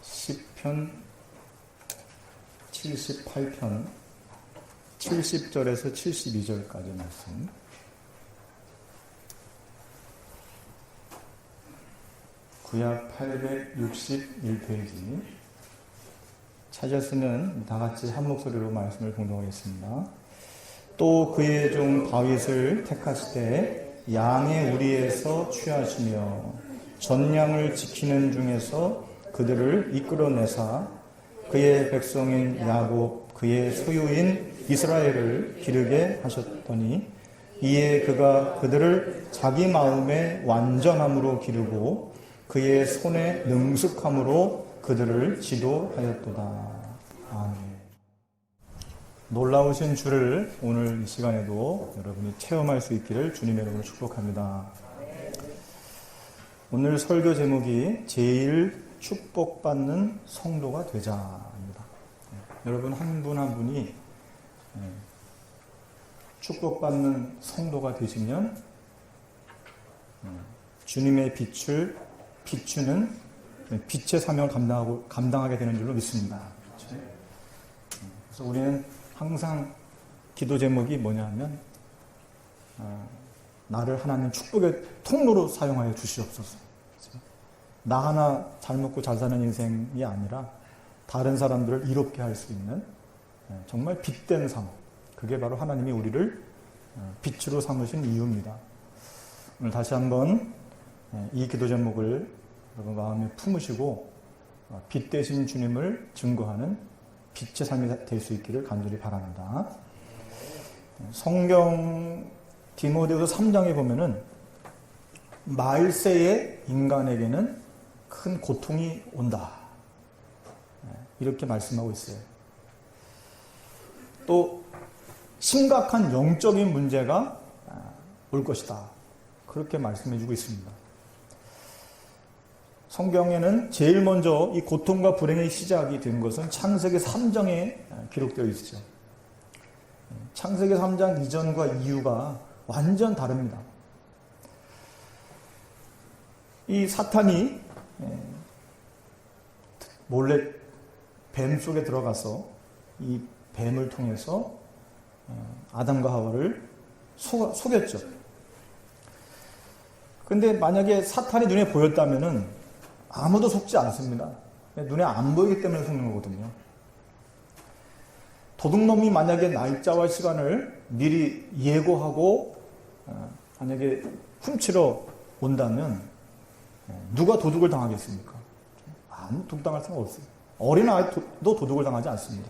시편 78편 70절에서 72절까지 말씀. 구약 861페이지. 찾았으면 다 같이 한 목소리로 말씀을 공동하겠습니다. 또 그의 종 다윗을 택하시되 양의 우리에서 취하시며 전량을 지키는 중에서 그들을 이끌어내사 그의 백성인 야곱 그의 소유인 이스라엘을 기르게 하셨더니 이에 그가 그들을 자기 마음의 완전함으로 기르고 그의 손의 능숙함으로 그들을 지도하였도다. 아멘. 놀라우신 주를 오늘 이 시간에도 여러분이 체험할 수 있기를 주님의 이름으로 축복합니다. 오늘 설교 제목이 제일 축복받는 성도가 되자입니다. 여러분 한 분 한 분이 축복받는 성도가 되시면 주님의 빛을 비추는 빛의 사명을 감당하게 되는 줄로 믿습니다. 그래서 우리는 항상 기도 제목이 뭐냐면 나를 하나님 축복의 통로로 사용하여 주시옵소서. 나 하나 잘 먹고 잘 사는 인생이 아니라 다른 사람들을 이롭게 할 수 있는 정말 빛된 삶. 그게 바로 하나님이 우리를 빛으로 삼으신 이유입니다. 오늘 다시 한번 이 기도 제목을 여러분 마음에 품으시고 빛 되신 주님을 증거하는 빛의 삶이 될 수 있기를 간절히 바랍니다. 성경 디모데후서 3장에 보면은 말세의 인간에게는 큰 고통이 온다. 이렇게 말씀하고 있어요. 또 심각한 영적인 문제가 올 것이다. 그렇게 말씀해주고 있습니다. 성경에는 제일 먼저 이 고통과 불행의 시작이 된 것은 창세기 3장에 기록되어 있죠. 창세기 3장 이전과 이후가 완전 다릅니다. 이 사탄이 몰래 뱀 속에 들어가서 이 뱀을 통해서 아담과 하와를 속였죠. 근데 만약에 사탄이 눈에 보였다면은 아무도 속지 않습니다. 눈에 안 보이기 때문에 속는 거거든요. 도둑놈이 만약에 날짜와 시간을 미리 예고하고 만약에 훔치러 온다면 누가 도둑을 당하겠습니까? 아무 도둑 당할 생각 없어요. 어린아이도 도둑을 당하지 않습니다.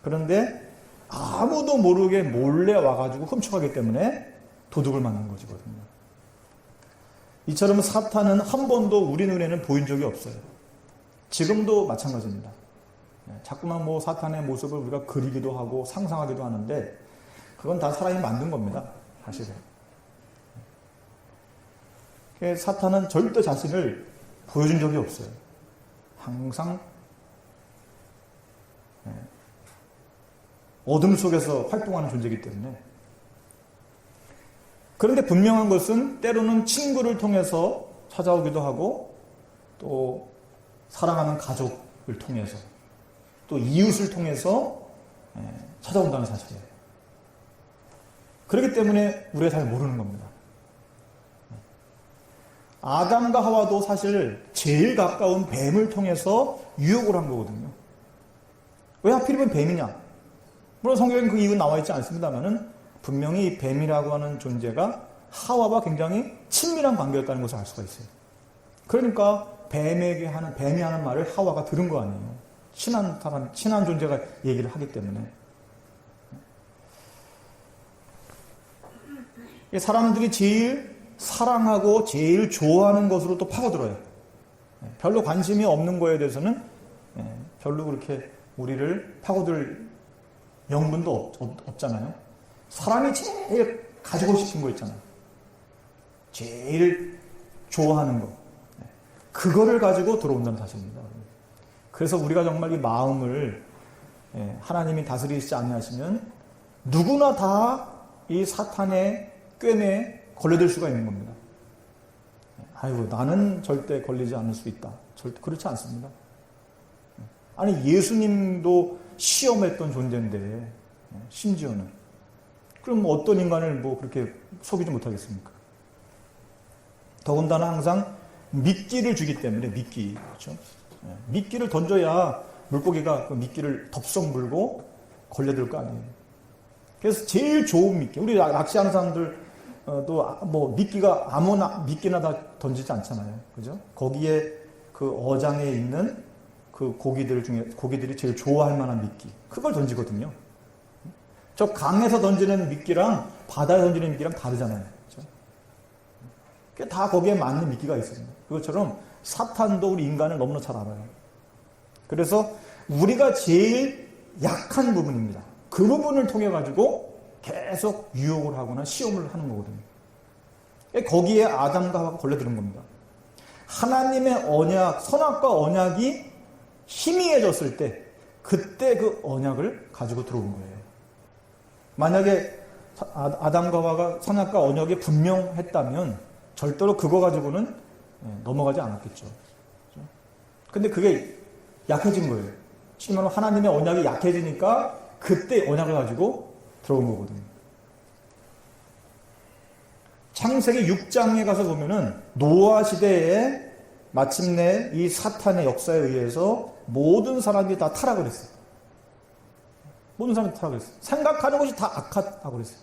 그런데 아무도 모르게 몰래 와가지고 훔쳐가기 때문에 도둑을 만난 것이거든요. 이처럼 사탄은 한 번도 우리 눈에는 보인 적이 없어요. 지금도 마찬가지입니다. 자꾸만 사탄의 모습을 우리가 그리기도 하고 상상하기도 하는데 그건 다 사람이 만든 겁니다. 사실은. 사탄은 절대 자신을 보여준 적이 없어요. 항상 어둠 속에서 활동하는 존재이기 때문에. 그런데 분명한 것은 때로는 친구를 통해서 찾아오기도 하고 또 사랑하는 가족을 통해서 또 이웃을 통해서 찾아온다는 사실이에요. 그렇기 때문에 우리가 잘 모르는 겁니다. 아담과 하와도 사실 제일 가까운 뱀을 통해서 유혹을 한 거거든요. 왜 하필이면 뱀이냐? 물론 성경에 그 이유 나와 있지 않습니다만은 분명히 뱀이라고 하는 존재가 하와와 굉장히 친밀한 관계였다는 것을 알 수가 있어요. 그러니까 뱀이 하는 말을 하와가 들은 거 아니에요. 친한 존재가 얘기를 하기 때문에. 사람들이 제일 사랑하고 제일 좋아하는 것으로 또 파고들어요. 별로 관심이 없는 거에 대해서는 별로 그렇게 우리를 파고들 명분도 없잖아요. 사람이 제일 가지고 싶은 거 있잖아요. 제일 좋아하는 거. 그거를 가지고 들어온다는 사실입니다. 그래서 우리가 정말 이 마음을 하나님이 다스리시지 않으시면 누구나 다 이 사탄의 꿰매에 걸려들 수가 있는 겁니다. 아이고 나는 절대 걸리지 않을 수 있다. 절대 그렇지 않습니다. 아니 예수님도 시험했던 존재인데 심지어는 그럼 뭐 어떤 인간을 뭐 그렇게 속이지 못하겠습니까? 더군다나 항상 미끼를 주기 때문에 미끼 그렇죠? 미끼를 던져야 물고기가 그 미끼를 덥석 물고 걸려들 거 아니에요. 그래서 제일 좋은 미끼 우리 낚시하는 사람들 또 뭐 미끼가 아무나 미끼나 다 던지지 않잖아요. 그죠? 거기에 그 어장에 있는 그 고기들 중에 고기들이 제일 좋아할 만한 미끼 그걸 던지거든요. 저 강에서 던지는 미끼랑 바다에 던지는 미끼랑 다르잖아요. 그렇죠? 다 거기에 맞는 미끼가 있어요. 그것처럼 사탄도 우리 인간을 너무나 잘 알아요. 그래서 우리가 제일 약한 부분입니다. 그 부분을 통해 가지고 계속 유혹을 하거나 시험을 하는 거거든요. 거기에 아담과 하와가 걸려드는 겁니다. 하나님의 언약, 선악과 언약이 희미해졌을 때 그때 그 언약을 가지고 들어온 거예요. 만약에 아담과 하와가 선악과 언약이 분명했다면 절대로 그거 가지고는 넘어가지 않았겠죠. 근데 그게 약해진 거예요. 지금 하나님의 언약이 약해지니까 그때 언약을 가지고 들어온 거거든요. 창세기 6장에 가서 보면은 노아 시대에 마침내 이 사탄의 역사에 의해서 모든 사람이 다 타락을 했어요. 모든 사람이 타락을 했어요. 생각하는 것이 다 악하다고 그랬어요.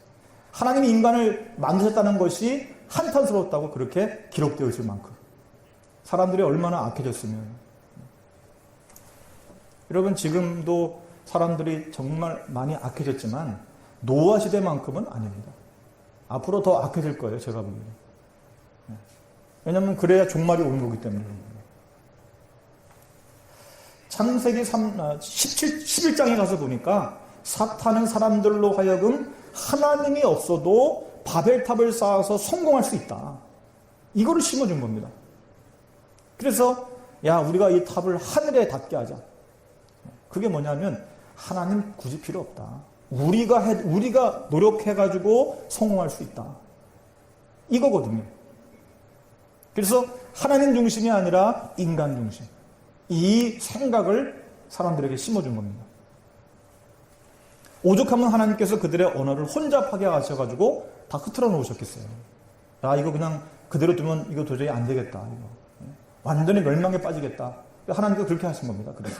하나님이 인간을 만드셨다는 것이 한탄스러웠다고 그렇게 기록되어 있을 만큼 사람들이 얼마나 악해졌으면 여러분 지금도 사람들이 정말 많이 악해졌지만 노아 시대만큼은 아닙니다. 앞으로 더 악해질 거예요. 제가 보기에는. 왜냐하면 그래야 종말이 오는 거기 때문에. 창세기 11장에 가서 보니까 사탄은 사람들로 하여금 하나님이 없어도 바벨탑을 쌓아서 성공할 수 있다. 이거를 심어준 겁니다. 그래서 야 우리가 이 탑을 하늘에 닿게 하자. 그게 뭐냐면 하나님 굳이 필요 없다. 우리가 노력해가지고 성공할 수 있다. 이거거든요. 그래서 하나님 중심이 아니라 인간 중심. 이 생각을 사람들에게 심어준 겁니다. 오죽하면 하나님께서 그들의 언어를 혼잡하게 하셔가지고 다 흐트러 놓으셨겠어요. 야, 이거 그냥 그대로 두면 이거 도저히 안 되겠다. 이거. 완전히 멸망에 빠지겠다. 하나님께서 그렇게 하신 겁니다. 그래서.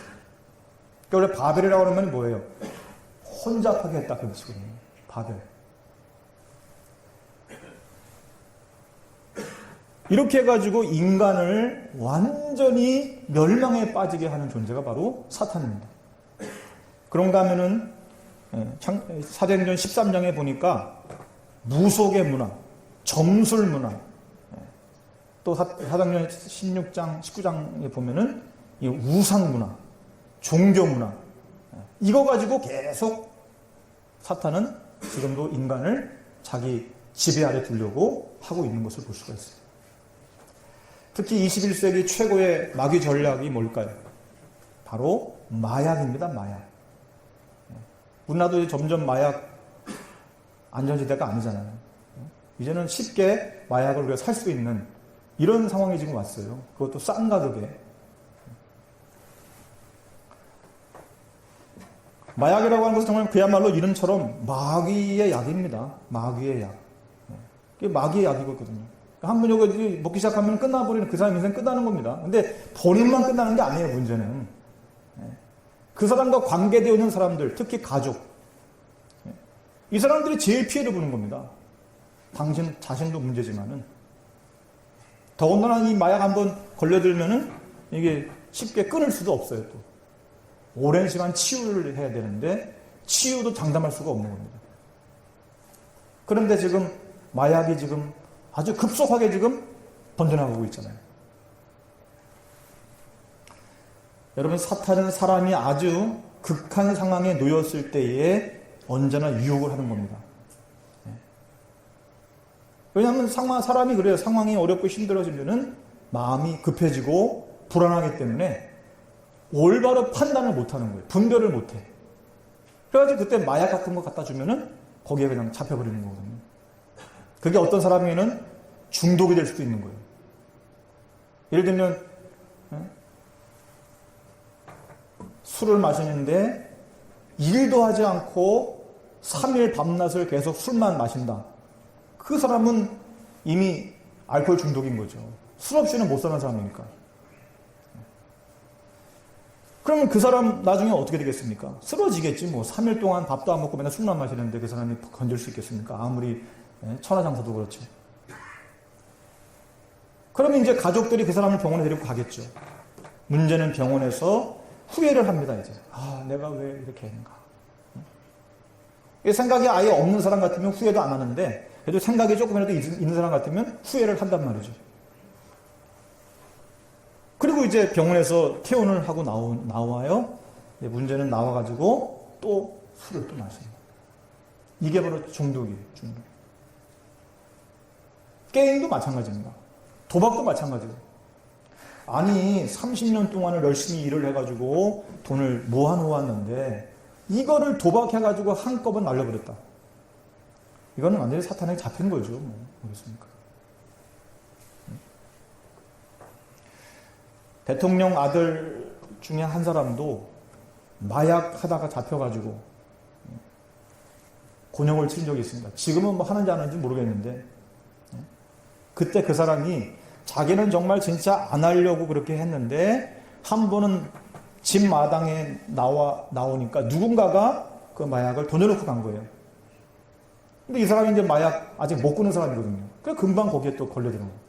원래 바벨이라고 하면 뭐예요? 혼잡하게 했다. 그 뜻이거든요. 바벨. 이렇게 해가지고 인간을 완전히 멸망에 빠지게 하는 존재가 바로 사탄입니다. 그런가 하면은 사도행전 13장에 보니까 무속의 문화, 점술 문화, 또 사도행전 16장, 19장에 보면은 이 우상 문화, 종교 문화, 이거 가지고 계속 사탄은 지금도 인간을 자기 지배 아래 두려고 하고 있는 것을 볼 수가 있어요. 특히 21세기 최고의 마귀 전략이 뭘까요? 바로 마약입니다. 마약. 우리나라도 점점 마약 안전지대가 아니잖아요. 이제는 쉽게 마약을 우리가 살 수 있는 이런 상황이 지금 왔어요. 그것도 싼 가격에. 마약이라고 하는 것은 정말 그야말로 이름처럼 마귀의 약입니다. 마귀의 약. 그게 마귀의 약이거든요. 한 번 이거 먹기 시작하면 끝나버리는 그 사람 인생 끝나는 겁니다. 근데 본인만 끝나는 게 아니에요, 문제는. 그 사람과 관계되어 있는 사람들, 특히 가족. 이 사람들이 제일 피해를 보는 겁니다. 당신 자신도 문제지만은. 더군다나 이 마약 한번 걸려들면은 이게 쉽게 끊을 수도 없어요, 또. 오랜 시간 치유를 해야 되는데, 치유도 장담할 수가 없는 겁니다. 그런데 지금 마약이 지금 아주 급속하게 지금 번져나가고 있잖아요. 여러분, 사탄은 사람이 아주 극한 상황에 놓였을 때에 언제나 유혹을 하는 겁니다. 왜냐하면 사람이 그래요. 상황이 어렵고 힘들어지면은 마음이 급해지고 불안하기 때문에 올바로 판단을 못하는 거예요. 분별을 못해. 그래가지고 그때 마약 같은 거 갖다 주면은 거기에 그냥 잡혀버리는 거거든요. 그게 어떤 사람에게는 중독이 될 수도 있는 거예요. 예를 들면 술을 마시는데 일도 하지 않고 3일 밤낮을 계속 술만 마신다. 그 사람은 이미 알코올 중독인 거죠. 술 없이는 못 사는 사람이니까. 그러면 그 사람 나중에 어떻게 되겠습니까? 쓰러지겠지. 뭐 3일 동안 밥도 안 먹고 맨날 술만 마시는데 그 사람이 건질 수 있겠습니까? 아무리 천하장사도 그렇지. 그러면 이제 가족들이 그 사람을 병원에 데리고 가겠죠. 문제는 병원에서 후회를 합니다. 이제 내가 왜 이렇게 했는가. 생각이 아예 없는 사람 같으면 후회도 안 하는데 그래도 생각이 조금이라도 있는 사람 같으면 후회를 한단 말이죠. 그리고 이제 병원에서 퇴원을 하고 나와요. 문제는 나와가지고 또 술을 또 마십니다. 이게 바로 중독이에요. 중독. 게임도 마찬가지입니다. 도박도 마찬가지예요. 아니 30년 동안을 열심히 일을 해가지고 돈을 모아놓았는데 이거를 도박해가지고 한꺼번에 날려버렸다. 이거는 완전히 사탄에 잡힌 거죠. 뭐, 모르겠습니까? 대통령 아들 중에 한 사람도 마약 하다가 잡혀가지고 곤욕을 친 적이 있습니다. 지금은 뭐 하는지 안 하는지 모르겠는데 그때 그 사람이 자기는 정말 진짜 안 하려고 그렇게 했는데 한 번은 집 마당에 나오니까 누군가가 그 마약을 돈내놓고 간 거예요. 근데 이 사람이 이제 마약 아직 못 끊은 사람이거든요. 그래서 금방 거기에 또 걸려드는 거예요.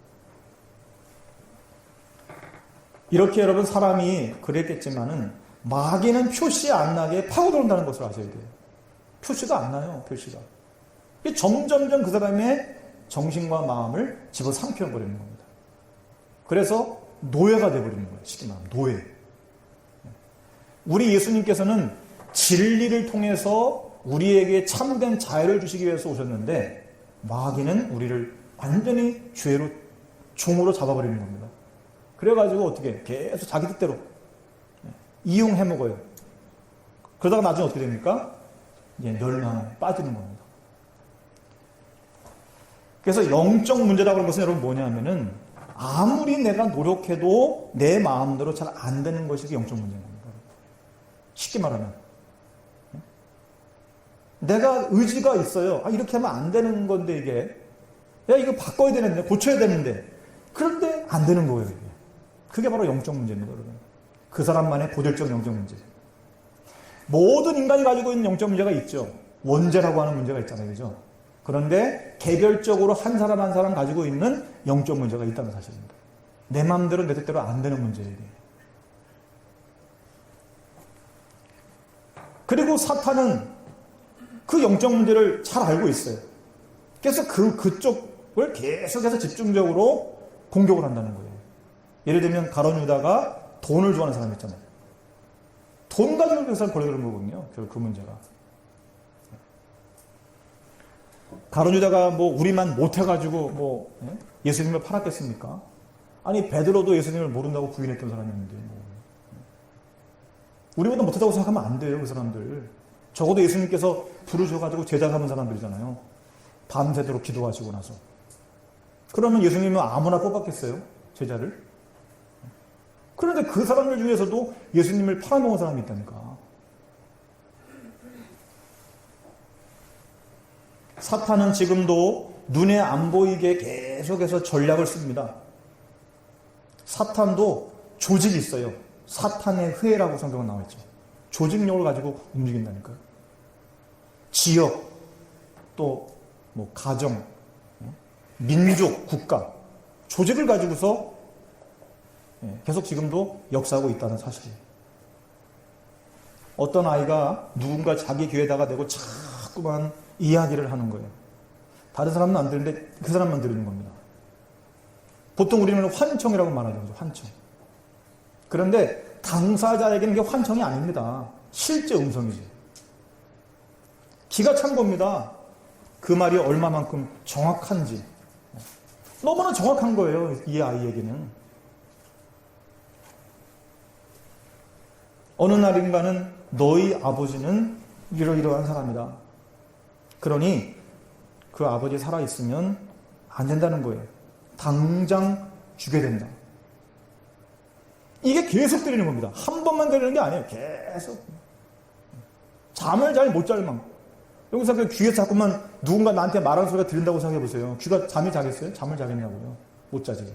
이렇게 여러분 사람이 그랬겠지만은 마귀는 표시 안 나게 파고들어온다는 것을 아셔야 돼요. 표시가 안 나요. 표시가. 점점점 그 사람의 정신과 마음을 집어삼켜버리는 겁니다. 그래서 노예가 되어버리는 거예요. 쉽게 말하면 노예. 우리 예수님께서는 진리를 통해서 우리에게 참된 자유를 주시기 위해서 오셨는데 마귀는 우리를 완전히 죄로 종으로 잡아버리는 겁니다. 그래가지고 어떻게 계속 자기 뜻대로 이용해 먹어요. 그러다가 나중에 어떻게 됩니까? 이제 멸망에 빠지는 겁니다. 그래서 영적 문제라고 하는 것은 여러분 뭐냐면은 아무리 내가 노력해도 내 마음대로 잘 안 되는 것이 영적 문제인 겁니다. 쉽게 말하면 내가 의지가 있어요. 이렇게 하면 안 되는 건데 이게 이거 바꿔야 되는데 고쳐야 되는데 그런데 안 되는 거예요. 이게. 그게 바로 영적 문제입니다. 여러분. 그 사람만의 고질적 영적 문제. 모든 인간이 가지고 있는 영적 문제가 있죠. 원죄라고 하는 문제가 있잖아요. 그죠? 그런데 개별적으로 한 사람 한 사람 가지고 있는 영적 문제가 있다는 사실입니다. 내 마음대로 내 뜻대로 안 되는 문제예요. 그리고 사탄은 그 영적 문제를 잘 알고 있어요. 그래서 그쪽을 계속해서 집중적으로 공격을 한다는 거예요. 예를 들면 가룟 유다가 돈을 좋아하는 사람 있잖아요. 돈 가지고 그 사람 걸려드는 거거든요. 그 문제가. 가룟 유다가 뭐 우리만 못해가지고 뭐 예수님을 팔았겠습니까? 아니 베드로도 예수님을 모른다고 부인했던 사람이었는데 뭐. 우리보다 못하다고 생각하면 안 돼요. 그 사람들. 적어도 예수님께서 부르셔가지고 제자 삼은 사람들이잖아요. 밤새도록 기도하시고 나서. 그러면 예수님은 아무나 뽑았겠어요? 제자를? 그런데 그 사람들 중에서도 예수님을 팔아먹은 사람이 있다니까. 사탄은 지금도 눈에 안 보이게 계속해서 전략을 씁니다. 사탄도 조직이 있어요. 사탄의 회라고 성경은 나와있죠. 조직력을 가지고 움직인다니까요. 지역, 또 뭐 가정, 민족, 국가, 조직을 가지고서 계속 지금도 역사하고 있다는 사실이에요. 어떤 아이가 누군가 자기 귀에다가 대고 자꾸만 이야기를 하는 거예요. 다른 사람은 안 들리는데 그 사람만 들리는 겁니다. 보통 우리는 환청이라고 말하죠. 환청. 그런데 당사자에게는 이게 환청이 아닙니다. 실제 음성이지. 기가 찬 겁니다. 그 말이 얼마만큼 정확한지. 너무나 정확한 거예요. 이 아이에게는. 어느 날인가는 너희 아버지는 이러이러한 사람이다. 그러니 그 아버지 살아있으면 안 된다는 거예요. 당장 죽여야 된다. 이게 계속 들리는 겁니다. 한 번만 들리는 게 아니에요. 계속. 잠을 잘 못 잘 만큼. 여기서 그 귀에서 자꾸만 누군가 나한테 말하는 소리가 들린다고 생각해 보세요. 귀가 잠이 자겠어요? 잠을 자겠냐고요? 못 자지.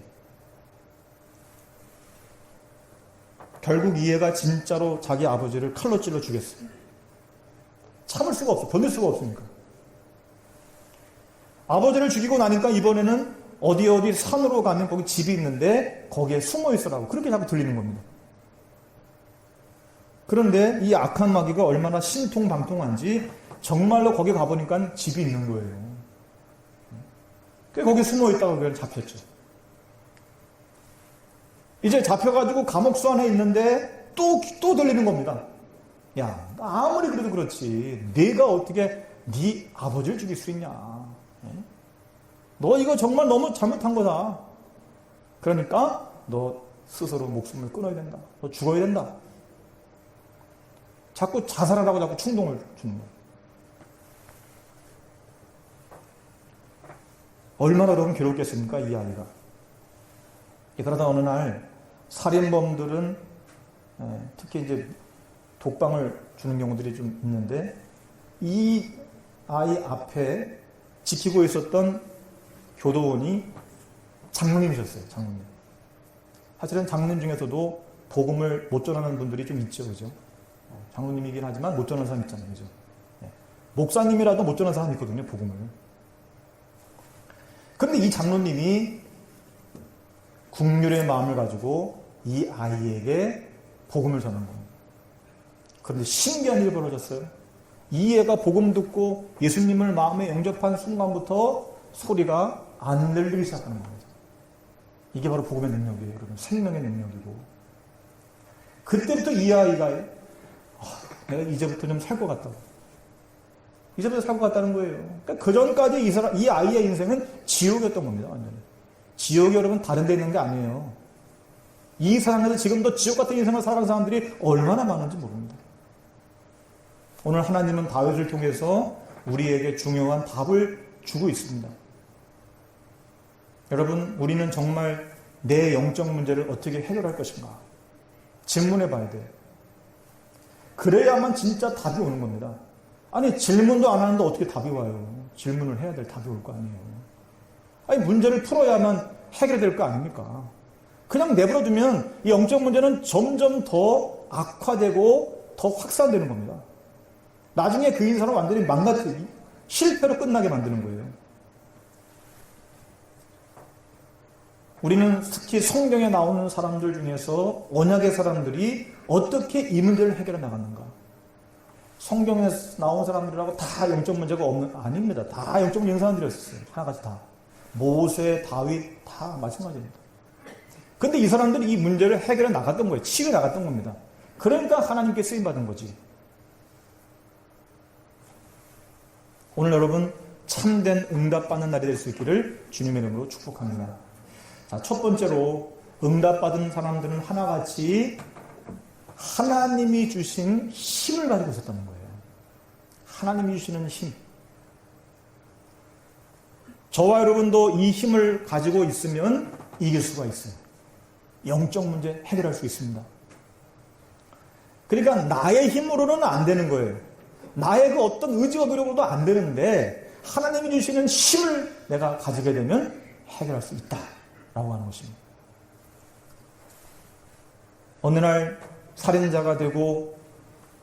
결국 이 애가 진짜로 자기 아버지를 칼로 찔러 죽였어요. 참을 수가 없어. 견딜 수가 없으니까. 아버지를 죽이고 나니까 이번에는 어디 산으로 가면 거기 집이 있는데 거기에 숨어 있으라고 그렇게 자꾸 들리는 겁니다. 그런데 이 악한 마귀가 얼마나 신통방통한지 정말로 거기 가보니까 집이 있는 거예요. 거기 숨어 있다가 그냥 잡혔죠. 이제 잡혀가지고 감옥소 안에 있는데 또 들리는 겁니다. 야, 아무리 그래도 그렇지. 내가 어떻게 네 아버지를 죽일 수 있냐. 너 이거 정말 너무 잘못한 거다. 그러니까 너 스스로 목숨을 끊어야 된다. 너 죽어야 된다. 자꾸 자살하라고 자꾸 충동을 주는 거예요. 얼마나 여러분 괴롭겠습니까, 이 아이가. 그러다 어느 날 살인범들은 특히 이제 독방을 주는 경우들이 좀 있는데 이 아이 앞에 지키고 있었던 교도원이 장로님이셨어요. 장로님. 사실은 장로님 중에서도 복음을 못 전하는 분들이 좀 있죠. 그죠? 장로님이긴 하지만 못 전하는 사람 있잖아요. 그죠? 목사님이라도 못 전하는 사람이 있거든요. 복음을. 그런데 이 장로님이 국률의 마음을 가지고 이 아이에게 복음을 전한 겁니다. 그런데 신기한 일이 벌어졌어요. 이 애가 복음 듣고 예수님을 마음에 영접한 순간부터 소리가 안 들리기 시작하는 겁니다. 이게 바로 복음의 능력이에요. 여러분. 생명의 능력이고. 그때부터 이 아이가 내가 이제부터 좀 살 것 같다고. 이제부터 살 것 같다는 거예요. 그러니까 그 전까지 이 아이의 인생은 지옥이었던 겁니다. 완전히. 지옥이 여러분 다른 데 있는 게 아니에요. 이 세상에서 지금도 지옥 같은 인생을 살아가는 사람들이 얼마나 많은지 모릅니다. 오늘 하나님은 다윗을 통해서 우리에게 중요한 답을 주고 있습니다. 여러분, 우리는 정말 내 영적 문제를 어떻게 해결할 것인가? 질문해 봐야 돼요. 그래야만 진짜 답이 오는 겁니다. 아니, 질문도 안 하는데 어떻게 답이 와요? 질문을 해야 될 답이 올 거 아니에요. 아니, 문제를 풀어야만 해결될 거 아닙니까? 그냥 내버려두면 이 영적 문제는 점점 더 악화되고 더 확산되는 겁니다. 나중에 그 인생을 완전히 망가뜨리기, 실패로 끝나게 만드는 거예요. 우리는 특히 성경에 나오는 사람들 중에서 언약의 사람들이 어떻게 이 문제를 해결해 나갔는가? 성경에 나온 사람들하고 다 영적 문제가 아닙니다. 다 영적 문제 있는 사람들이었어요. 하나같이 다. 모세, 다윗 다 마찬가지입니다. 근데 이 사람들이 이 문제를 해결해 나갔던 거예요. 치유해 나갔던 겁니다. 그러니까 하나님께 쓰임받은 거지. 오늘 여러분 참된 응답받는 날이 될 수 있기를 주님의 이름으로 축복합니다. 자, 첫 번째로 응답받은 사람들은 하나같이 하나님이 주신 힘을 가지고 있었다는 거예요. 하나님이 주시는 힘. 저와 여러분도 이 힘을 가지고 있으면 이길 수가 있어요. 영적 문제 해결할 수 있습니다. 그러니까 나의 힘으로는 안 되는 거예요. 나의 그 어떤 의지와 노력으로도 안 되는데 하나님이 주시는 힘을 내가 가지게 되면 해결할 수 있다라고 하는 것입니다. 어느 날 살인자가 되고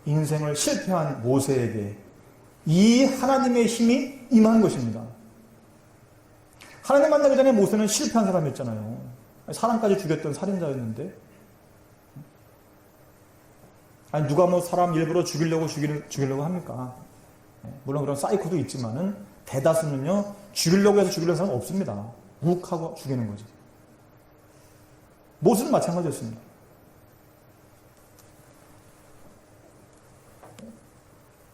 인생을 실패한 모세에게 이 하나님의 힘이 임한 것입니다. 하나님 만나기 전에 모세는 실패한 사람이었잖아요. 사람까지 죽였던 살인자였는데, 아니 누가 뭐 사람 일부러 죽이려고 합니까? 물론 그런 사이코도 있지만은 대다수는요 죽이려고 해서 죽이려는 사람 없습니다. 욱하고 죽이는 거죠. 모세는 마찬가지였습니다.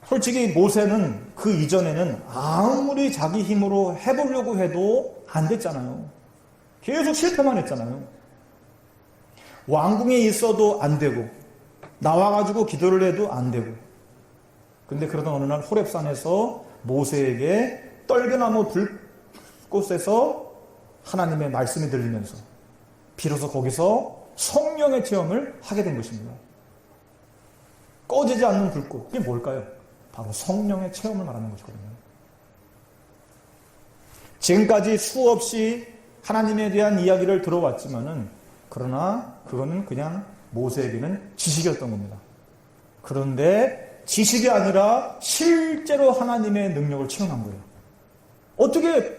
솔직히 모세는 그 이전에는 아무리 자기 힘으로 해보려고 해도 안 됐잖아요. 계속 실패만 했잖아요. 왕궁에 있어도 안 되고 나와가지고 기도를 해도 안 되고. 근데 그러던 어느 날 호렙산에서 모세에게 떨겨나무 불꽃에서 하나님의 말씀이 들리면서 비로소 거기서 성령의 체험을 하게 된 것입니다. 꺼지지 않는 불꽃, 그게 뭘까요? 바로 성령의 체험을 말하는 것이거든요. 지금까지 수없이 하나님에 대한 이야기를 들어왔지만은, 그러나 그거는 그냥 모세에게는 지식이었던 겁니다. 그런데 지식이 아니라 실제로 하나님의 능력을 체험한 거예요. 어떻게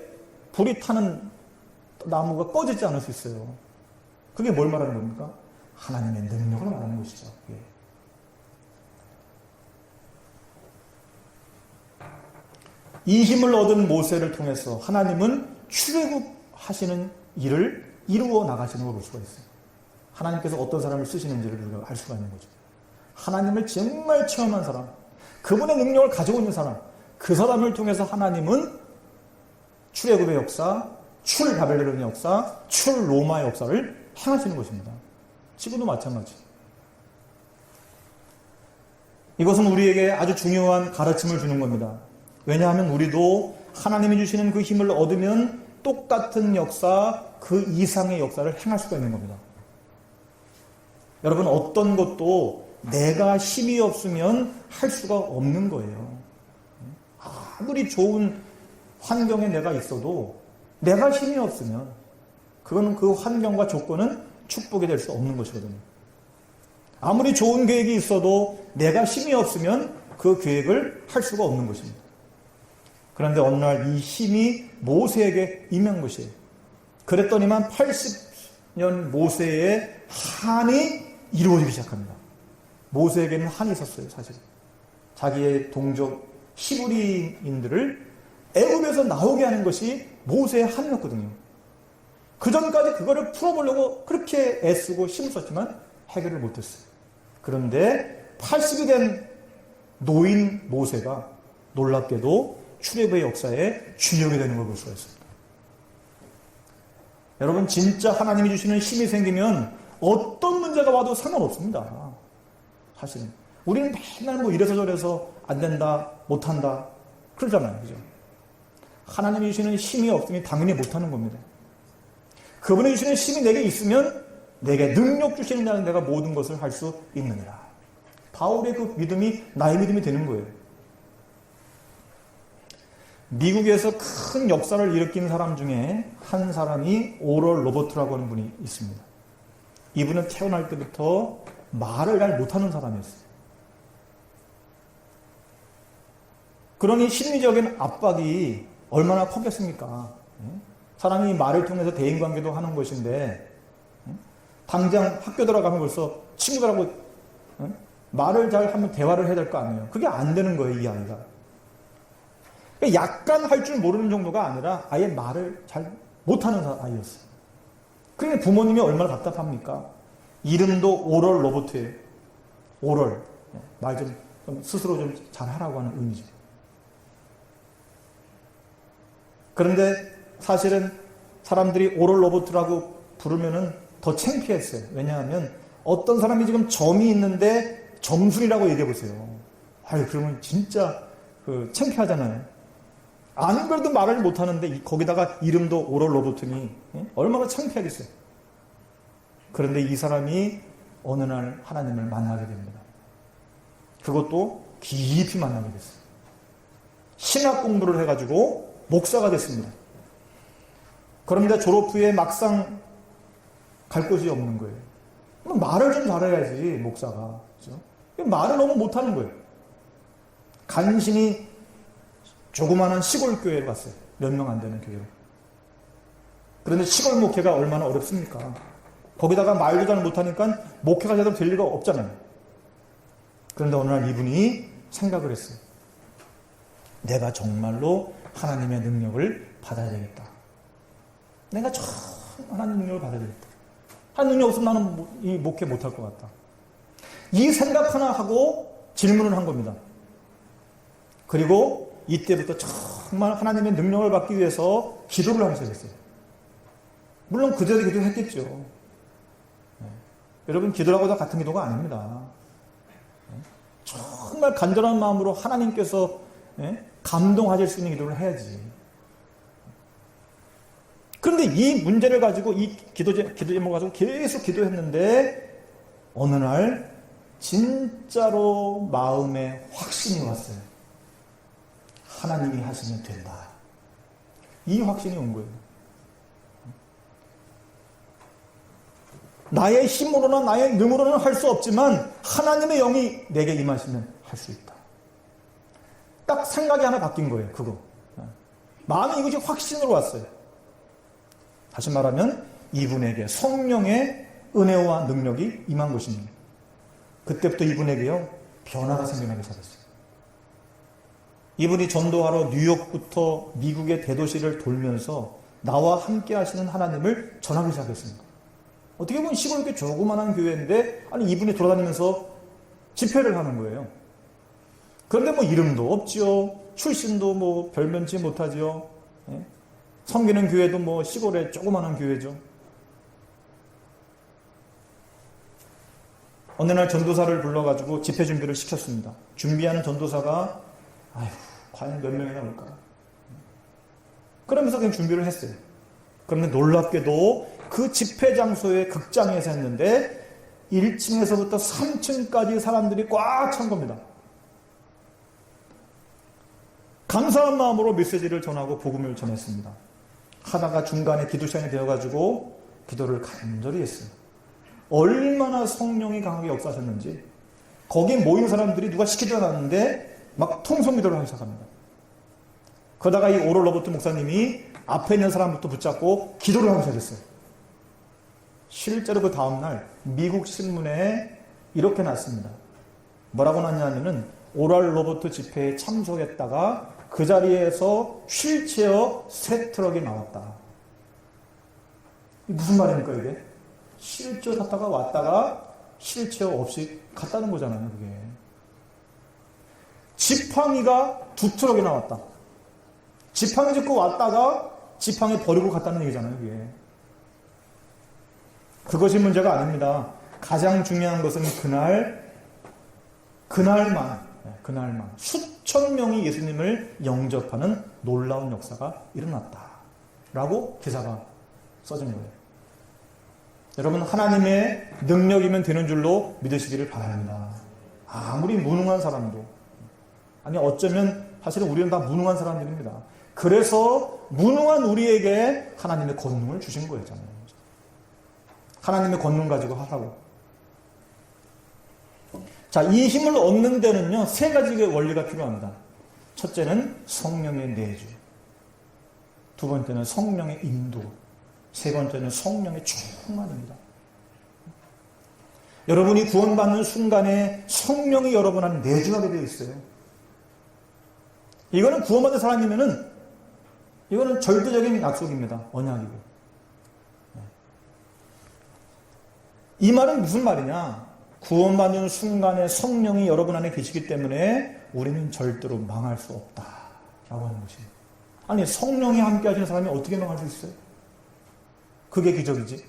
불이 타는 나무가 꺼지지 않을 수 있어요? 그게 뭘 말하는 겁니까? 하나님의 능력을 말하는 것이죠. 예. 이 힘을 얻은 모세를 통해서 하나님은 출애굽하시는 일을 이루어 나가시는 걸 볼 수가 있어요. 하나님께서 어떤 사람을 쓰시는지를 우리가 알 수가 있는 거죠. 하나님을 정말 체험한 사람, 그분의 능력을 가지고 있는 사람, 그 사람을 통해서 하나님은 출애굽의 역사, 출 바벨론의 역사, 출 로마의 역사를 행하시는 것입니다. 지금도 마찬가지. 이것은 우리에게 아주 중요한 가르침을 주는 겁니다. 왜냐하면 우리도 하나님이 주시는 그 힘을 얻으면 똑같은 역사, 그 이상의 역사를 행할 수가 있는 겁니다. 여러분, 어떤 것도 내가 힘이 없으면 할 수가 없는 거예요. 아무리 좋은 환경에 내가 있어도 내가 힘이 없으면 그거는 그 환경과 조건은 축복이 될 수 없는 것이거든요. 아무리 좋은 계획이 있어도 내가 힘이 없으면 그 계획을 할 수가 없는 것입니다. 그런데 어느 날 이 힘이 모세에게 임한 것이에요. 그랬더니만 80년 모세의 한이 이루어지기 시작합니다. 모세에게는 한이 있었어요, 사실. 자기의 동족 히브리인들을 애굽에서 나오게 하는 것이 모세의 한이었거든요. 그 전까지 그거를 풀어보려고 그렇게 애쓰고 힘을 썼지만 해결을 못했어요. 그런데 80이 된 노인 모세가 놀랍게도 출애굽의 역사에 주역이 되는 걸 볼 수가 있습니다. 여러분, 진짜 하나님이 주시는 힘이 생기면 어떤 문제가 와도 상관없습니다. 사실은 우리는 맨날 뭐 이래서 저래서 안 된다, 못한다 그러잖아요, 그죠? 하나님이 주시는 힘이 없으면 당연히 못하는 겁니다. 그분이 주시는 힘이 내게 있으면 내게 능력 주시는 자는 내가 모든 것을 할 수 있느니라. 바울의 그 믿음이 나의 믿음이 되는 거예요. 미국에서 큰 역사를 일으킨 사람 중에 한 사람이 오럴 로버트라고 하는 분이 있습니다. 이분은 태어날 때부터 말을 잘 못하는 사람이었어요. 그러니 심리적인 압박이 얼마나 컸겠습니까? 사람이 말을 통해서 대인관계도 하는 것인데 당장 학교 들어가면 벌써 친구들하고 말을 잘 하면 대화를 해야 될 거 아니에요. 그게 안 되는 거예요, 이 아이가. 약간 할 줄 모르는 정도가 아니라 아예 말을 잘 못하는 아이였어요. 그러니까 부모님이 얼마나 답답합니까? 이름도 오럴 로버트예요. 오럴. 말 좀 스스로 좀 잘하라고 하는 의미죠. 그런데 사실은 사람들이 오럴 로버트라고 부르면은 더 창피했어요. 왜냐하면 어떤 사람이 지금 점이 있는데 점술이라고 얘기해 보세요. 아유, 그러면 진짜 창피하잖아요. 안 그래도 말을 못하는데 거기다가 이름도 오럴 로버트니 얼마나 창피하겠어요. 그런데 이 사람이 어느 날 하나님을 만나게 됩니다. 그것도 깊이 만나게 됐어요. 신학 공부를 해가지고 목사가 됐습니다. 그런데 졸업 후에 막상 갈 곳이 없는 거예요. 그럼 말을 좀 잘해야지, 목사가. 그렇죠? 말을 너무 못하는 거예요. 간신히 조그마한 시골 교회에 갔어요. 몇 명 안 되는 교회. 그런데 시골 목회가 얼마나 어렵습니까? 거기다가 말도 잘 못하니까 목회가 제대로 될 리가 없잖아요. 그런데 어느 날 이분이 생각을 했어요. 내가 정말로 하나님의 능력을 받아야 되겠다. 내가 정말 하나님의 능력을 받아야 되겠다. 하나님 능력 없으면 나는 이 목회 못할 것 같다. 이 생각 하나 하고 질문을 한 겁니다. 그리고 이때부터 정말 하나님의 능력을 받기 위해서 기도를 하기 시작했어요. 물론 그대로 기도했겠죠. 여러분, 기도라고 다 같은 기도가 아닙니다. 정말 간절한 마음으로 하나님께서 감동하실 수 있는 기도를 해야지. 그런데 이 문제를 가지고 이 기도 제목을 가지고 계속 기도했는데 어느 날 진짜로 마음에 확신이 왔어요. 하나님이 하시면 된다. 이 확신이 온 거예요. 나의 힘으로나 나의 능으로는 할 수 없지만 하나님의 영이 내게 임하시면 할 수 있다. 딱 생각이 하나 바뀐 거예요. 그거. 마음에 이것이 확신으로 왔어요. 다시 말하면 이분에게 성령의 은혜와 능력이 임한 것입니다. 그때부터 이분에게요 변화가 생겨나기 시작했어요. 이분이 전도하러 뉴욕부터 미국의 대도시를 돌면서 나와 함께 하시는 하나님을 전하기 시작했습니다. 어떻게 보면 시골 이렇게 조그만한 교회인데 아니 이분이 돌아다니면서 집회를 하는 거예요. 그런데 뭐 이름도 없지요. 출신도 뭐 별면치 못하지요. 예? 섬기는 교회도 뭐 시골의 조그만한 교회죠. 어느 날 전도사를 불러가지고 집회 준비를 시켰습니다. 준비하는 전도사가 아휴 과연 몇 명이나 올까? 그러면서 그냥 준비를 했어요. 그런데 놀랍게도 그 집회 장소의 극장에서 했는데 1층에서부터 3층까지 사람들이 꽉 찬 겁니다. 감사한 마음으로 메시지를 전하고 복음을 전했습니다. 하다가 중간에 기도 시간이 되어가지고 기도를 간절히 했어요. 얼마나 성령이 강하게 역사하셨는지 거기에 모인 사람들이 누가 시키지 않았는데 막 통성기도를 하기 시작합니다. 그러다가 이 오럴 로버트 목사님이 앞에 있는 사람부터 붙잡고 기도를 하기 시작했어요. 실제로 그 다음날 미국 신문에 이렇게 났습니다. 뭐라고 났냐면은 오럴 로버트 집회에 참석했다가 그 자리에서 휠체어 3트럭이 나왔다. 무슨 말입니까 이게? 휠체어 탔다가 왔다가 휠체어 없이 갔다는 거잖아요. 그게. 지팡이가 2트럭이 나왔다. 지팡이 짚고 왔다가 지팡이 버리고 갔다는 얘기잖아요. 그게. 그것이 문제가 아닙니다. 가장 중요한 것은 그날만 수천 명이 예수님을 영접하는 놀라운 역사가 일어났다라고 기사가 써진 거예요. 여러분 하나님의 능력이면 되는 줄로 믿으시기를 바랍니다. 아무리 무능한 사람도 아니 어쩌면 사실은 우리는 다 무능한 사람들입니다. 그래서 무능한 우리에게 하나님의 권능을 주신 거였잖아요. 하나님의 권능 가지고 하라고. 자, 이 힘을 얻는 데는요 3가지의 원리가 필요합니다. 첫째는 성령의 내주, 두 번째는 성령의 인도, 세 번째는 성령의 충만입니다. 여러분이 구원받는 순간에 성령이 여러분 안에 내주하게 되어 있어요. 이거는 구원받은 사람이면은 이거는 절대적인 약속입니다. 언약이고. 이 말은 무슨 말이냐? 구원받는 순간에 성령이 여러분 안에 계시기 때문에 우리는 절대로 망할 수 없다라고 하는 것입니다. 아니 성령이 함께 하시는 사람이 어떻게 망할 수 있어요? 그게 기적이지.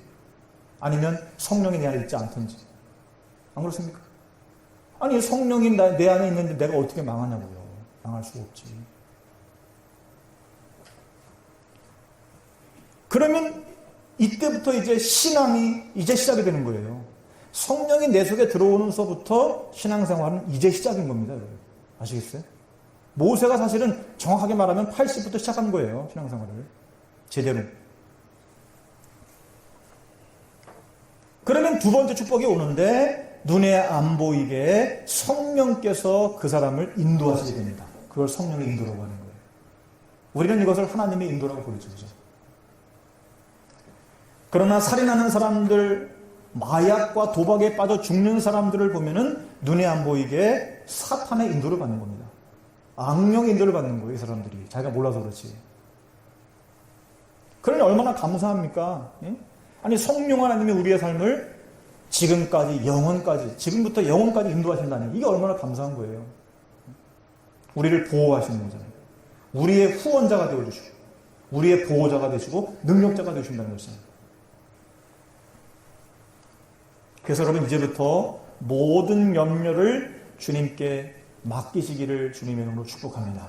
아니면 성령이 내 안에 있지 않든지. 안 그렇습니까? 아니 성령이 내 안에 있는데 내가 어떻게 망하냐고요. 망할 수 없지. 그러면 이때부터 이제 신앙이 이제 시작이 되는 거예요. 성령이 내 속에 들어오면서부터 신앙생활은 이제 시작인 겁니다. 여러분. 아시겠어요? 모세가 사실은 정확하게 말하면 80부터 시작한 거예요. 신앙생활을. 제대로. 그러면 두 번째 축복이 오는데 눈에 안 보이게 성령께서 그 사람을 인도하시게 됩니다. 그걸 성령의 인도라고 하는 거예요. 우리는 이것을 하나님의 인도라고 부르죠. 그러나 살인하는 사람들, 마약과 도박에 빠져 죽는 사람들을 보면은 눈에 안 보이게 사탄의 인도를 받는 겁니다. 악령의 인도를 받는 거예요, 이 사람들이. 자기가 몰라서 그렇지. 그러니 얼마나 감사합니까? 예? 아니, 성령 하나님이 우리의 삶을 지금까지, 영원까지, 지금부터 영원까지 인도하신다니. 이게 얼마나 감사한 거예요. 우리를 보호하시는 거잖아요. 우리의 후원자가 되어주시고, 우리의 보호자가 되시고, 능력자가 되신다는 것입니다. 그래서 여러분 이제부터 모든 염려를 주님께 맡기시기를 주님의 이름으로 축복합니다.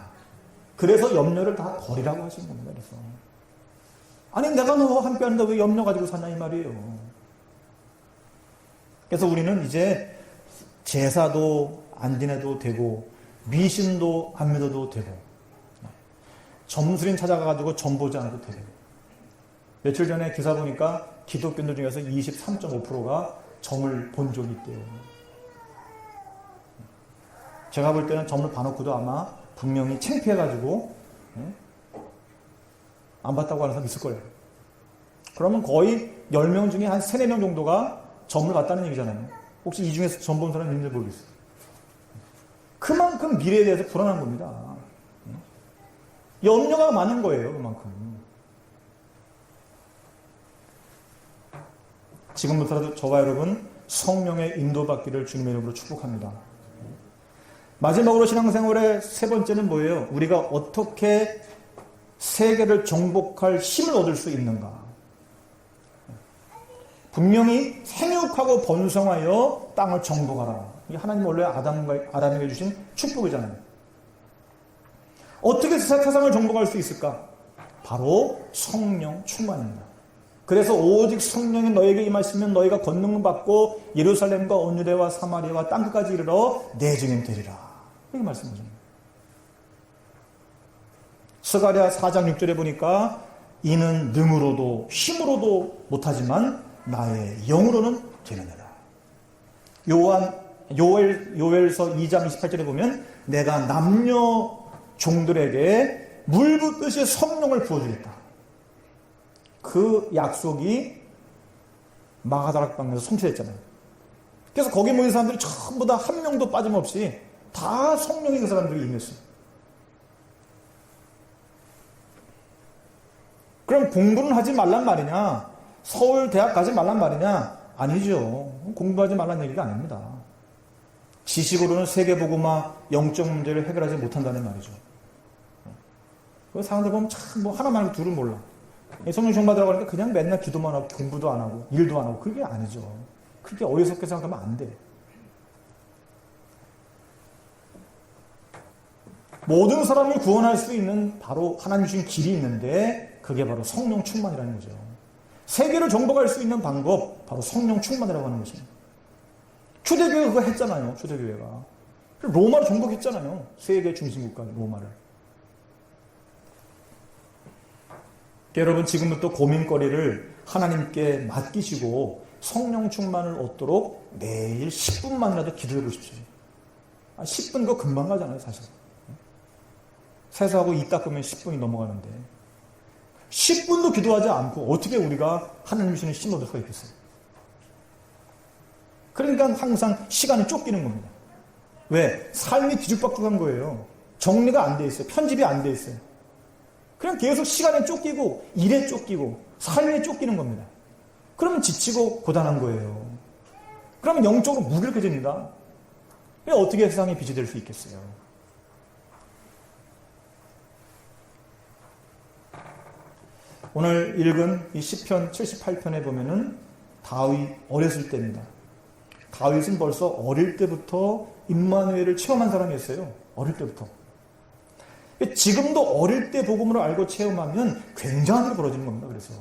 그래서 염려를 다 버리라고 하신 겁니다. 그래서 아니 내가 너와 함께 하는데 왜 염려 가지고 사냐 이 말이에요. 그래서 우리는 이제 제사도 안 지내도 되고 미신도 안 믿어도 되고 점수린 찾아가가지고 점 보지 않아도 되고 며칠 전에 기사 보니까 기독교인들 중에서 23.5%가 점을 본 적이 있대요. 제가 볼 때는 점을 봐놓고도 아마 분명히 창피해가지고 안 봤다고 하는 사람 있을 거예요. 그러면 거의 10명 중에 한 3, 4명 정도가 점을 봤다는 얘기잖아요. 혹시 이 중에서 점 본 사람 있는지 모르겠어요. 그만큼 미래에 대해서 불안한 겁니다. 염려가 많은 거예요. 그만큼. 지금부터라도 저와 여러분 성령의 인도받기를 주님의 이름으로 축복합니다. 마지막으로 신앙생활의 세 번째는 뭐예요? 우리가 어떻게 세계를 정복할 힘을 얻을 수 있는가? 분명히 생육하고 번성하여 땅을 정복하라. 이게 하나님 원래 아담에게 주신 축복이잖아요. 어떻게 세상을 정복할 수 있을까? 바로 성령 충만입니다. 그래서 오직 성령이 너에게 임하시면 너희가 권능을 받고 예루살렘과 온 유대와 사마리아와 땅끝까지 이르러 내 증인 되리라. 이렇게 말씀하십니다. 스가랴 4장 6절에 보니까 이는 능으로도 힘으로도 못하지만 나의 영으로는 되느니라. 요엘서 2장 28절에 보면 내가 남녀 종들에게 물 붓듯이 성령을 부어주겠다. 그 약속이 마가다락방에서 성취됐잖아요. 그래서 거기 모인 사람들이 전부 다 한 명도 빠짐없이 다 성령이 그 사람들이 임했어요. 그럼 공부는 하지 말란 말이냐? 서울 대학 가지 말란 말이냐? 아니죠. 공부하지 말란 얘기가 아닙니다. 지식으로는 세계복음화 영적 문제를 해결하지 못한다는 말이죠. 그 사람들 보면 참 뭐 하나만 하고 둘은 몰라. 성령 충만하다고 하니까 그냥 맨날 기도만 하고 공부도 안 하고 일도 안 하고 그게 아니죠. 그렇게 어리석게 생각하면 안 돼. 모든 사람을 구원할 수 있는 바로 하나님 주신 길이 있는데 그게 바로 성령 충만이라는 거죠. 세계를 정복할 수 있는 방법 바로 성령 충만이라고 하는 것입니다. 초대교회가 그거 했잖아요. 초대교회가 로마를 정복했잖아요. 세계 중심국가 로마를. 여러분 지금부터 고민거리를 하나님께 맡기시고 성령 충만을 얻도록 매일 10분만이라도 기도해 보십시오. 10분 그거 금방 가잖아요 사실. 세수하고 입 닦으면 10분이 넘어가는데 10분도 기도하지 않고 어떻게 우리가 하나님 주시는 힘을 얻을 수가 있겠어요. 그러니까 항상 시간이 쫓기는 겁니다. 왜? 삶이 뒤죽박죽한 거예요. 정리가 안 돼 있어요. 편집이 안 돼 있어요. 그냥 계속 시간에 쫓기고 일에 쫓기고 삶에 쫓기는 겁니다. 그러면 지치고 고단한 거예요. 그러면 영적으로 무기력해집니다. 어떻게 세상에 빛이 될 수 있겠어요? 오늘 읽은 이 시편 78편에 보면은 다윗 어렸을 때입니다. 다윗은 벌써 어릴 때부터 임마누엘을 체험한 사람이었어요. 어릴 때부터. 지금도 어릴 때 복음을 알고 체험하면 굉장한 일이 벌어지는 겁니다. 그래서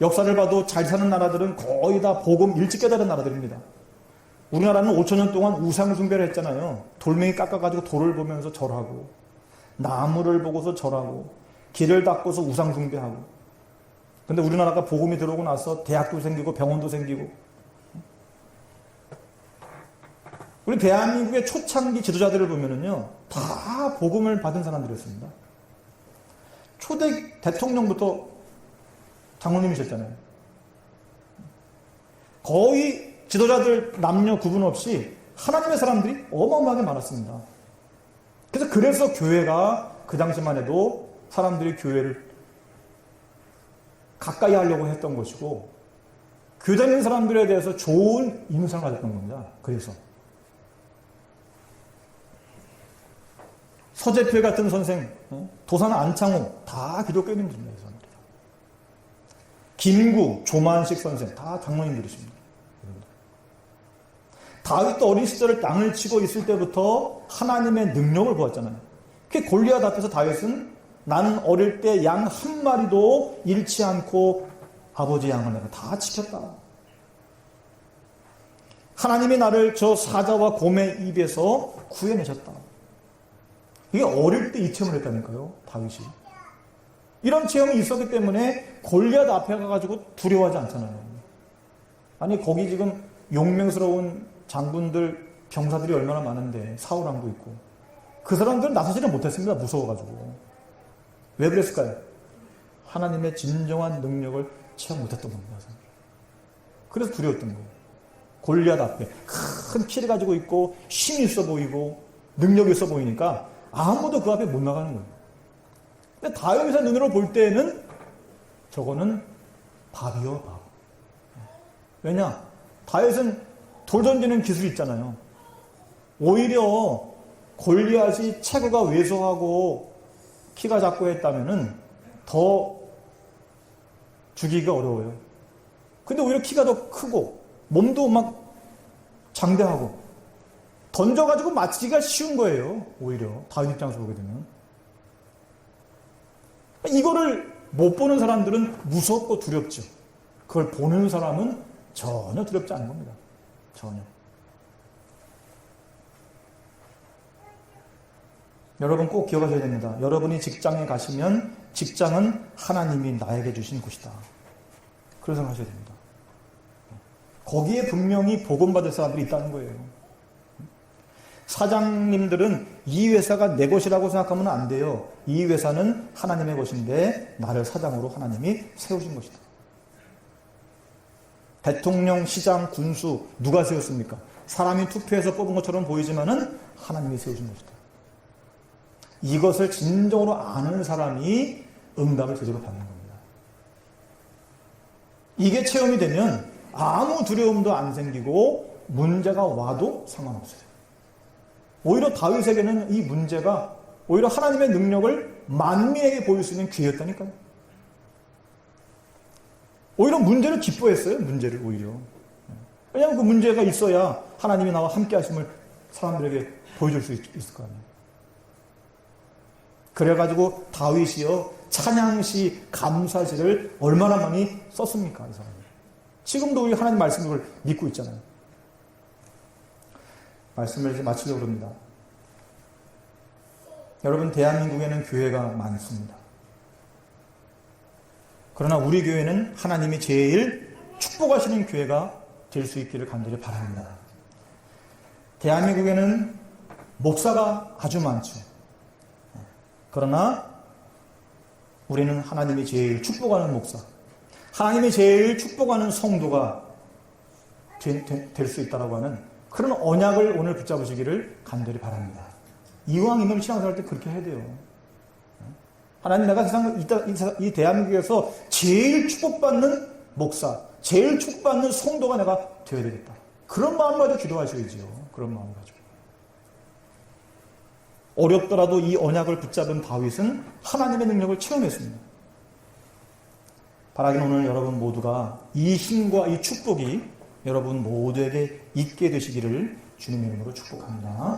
역사를 봐도 잘 사는 나라들은 거의 다 복음 일찍 깨달은 나라들입니다. 우리나라는 5,000년 동안 우상 숭배를 했잖아요. 돌멩이 깎아가지고 돌을 보면서 절하고 나무를 보고서 절하고 길을 닦고서 우상 숭배하고. 근데 우리나라가 복음이 들어오고 나서 대학도 생기고 병원도 생기고. 우리 대한민국의 초창기 지도자들을 보면은요, 다 복음을 받은 사람들이었습니다. 초대 대통령부터 장로님이셨잖아요. 거의 지도자들 남녀 구분 없이 하나님의 사람들이 어마어마하게 많았습니다. 그래서 교회가 그 당시만 해도 사람들이 교회를 가까이 하려고 했던 것이고, 교회 다니는 사람들에 대해서 좋은 인상을 가졌던 겁니다. 그래서 서재필 같은 선생, 도산 안창호 다 기독교인들입니다. 이 사람들. 김구, 조만식 선생 다 장로님들이십니다. 다윗도 어린 시절을 땅을 치고 있을 때부터 하나님의 능력을 보았잖아요. 그 골리앗 앞에서 다윗은 나는 어릴 때 양 한 마리도 잃지 않고 아버지 양을 내가 다 지켰다. 하나님이 나를 저 사자와 곰의 입에서 구해내셨다. 이게 어릴 때 이 체험을 했다니까요, 다윗이. 이런 체험이 있었기 때문에 골리앗 앞에 가가지고 두려워하지 않잖아요. 아니, 거기 지금 용맹스러운 장군들, 병사들이 얼마나 많은데, 사울왕도 있고. 그 사람들은 나서지는 못했습니다, 무서워가지고. 왜 그랬을까요? 하나님의 진정한 능력을 체험 못했던 겁니다. 그래서 두려웠던 거예요. 골리앗 앞에 큰 키를 가지고 있고 힘이 있어 보이고 능력이 있어 보이니까 아무도 그 앞에 못 나가는 거예요. 근데 다윗의 눈으로 볼 때는 저거는 밥이요, 밥. 왜냐? 다윗은 돌 던지는 기술이 있잖아요. 오히려 골리앗이 체구가 왜소하고 키가 작고 했다면은 더 죽이기가 어려워요. 근데 오히려 키가 더 크고 몸도 막 장대하고 던져가지고 맞히기가 쉬운 거예요. 오히려 다윗 입장에서 보게 되면. 이거를 못 보는 사람들은 무섭고 두렵죠. 그걸 보는 사람은 전혀 두렵지 않은 겁니다. 전혀. 여러분 꼭 기억하셔야 됩니다. 여러분이 직장에 가시면 직장은 하나님이 나에게 주신 곳이다. 그런 생각 하셔야 됩니다. 거기에 분명히 복음받을 사람들이 있다는 거예요. 사장님들은 이 회사가 내 것이라고 생각하면 안 돼요. 이 회사는 하나님의 것인데 나를 사장으로 하나님이 세우신 것이다. 대통령, 시장, 군수 누가 세웠습니까? 사람이 투표해서 뽑은 것처럼 보이지만은 하나님이 세우신 것이다. 이것을 진정으로 아는 사람이 응답을 제대로 받는 겁니다. 이게 체험이 되면 아무 두려움도 안 생기고 문제가 와도 상관없어요. 오히려 다윗에게는 이 문제가 오히려 하나님의 능력을 만민에게 보일 수 있는 기회였다니까요. 오히려 문제를 기뻐했어요. 문제를 오히려. 왜냐하면 그 문제가 있어야 하나님이 나와 함께 하심을 사람들에게 보여줄 수 있을 거 아니에요. 그래가지고 다윗이요 찬양시, 감사시를 얼마나 많이 썼습니까? 이 사람이. 지금도 우리 하나님 말씀을 믿고 있잖아요. 말씀을 이제 마치려고 합니다. 여러분, 대한민국에는 교회가 많습니다. 그러나 우리 교회는 하나님이 제일 축복하시는 교회가 될 수 있기를 간절히 바랍니다. 대한민국에는 목사가 아주 많죠. 그러나 우리는 하나님이 제일 축복하는 목사, 하나님이 제일 축복하는 성도가 될 수 있다고 하는 그런 언약을 오늘 붙잡으시기를 간절히 바랍니다. 이왕이면 신앙생활 때 그렇게 해야 돼요. 하나님, 내가 이 대한민국에서 제일 축복받는 목사, 제일 축복받는 성도가 내가 되어야 되겠다. 그런 마음 가지고 기도하셔야죠. 그런 마음 가지고. 어렵더라도 이 언약을 붙잡은 다윗은 하나님의 능력을 체험했습니다. 바라기는 오늘 여러분 모두가 이 힘과 이 축복이 여러분 모두에게 있게 되시기를 주님의 이름으로 축복합니다.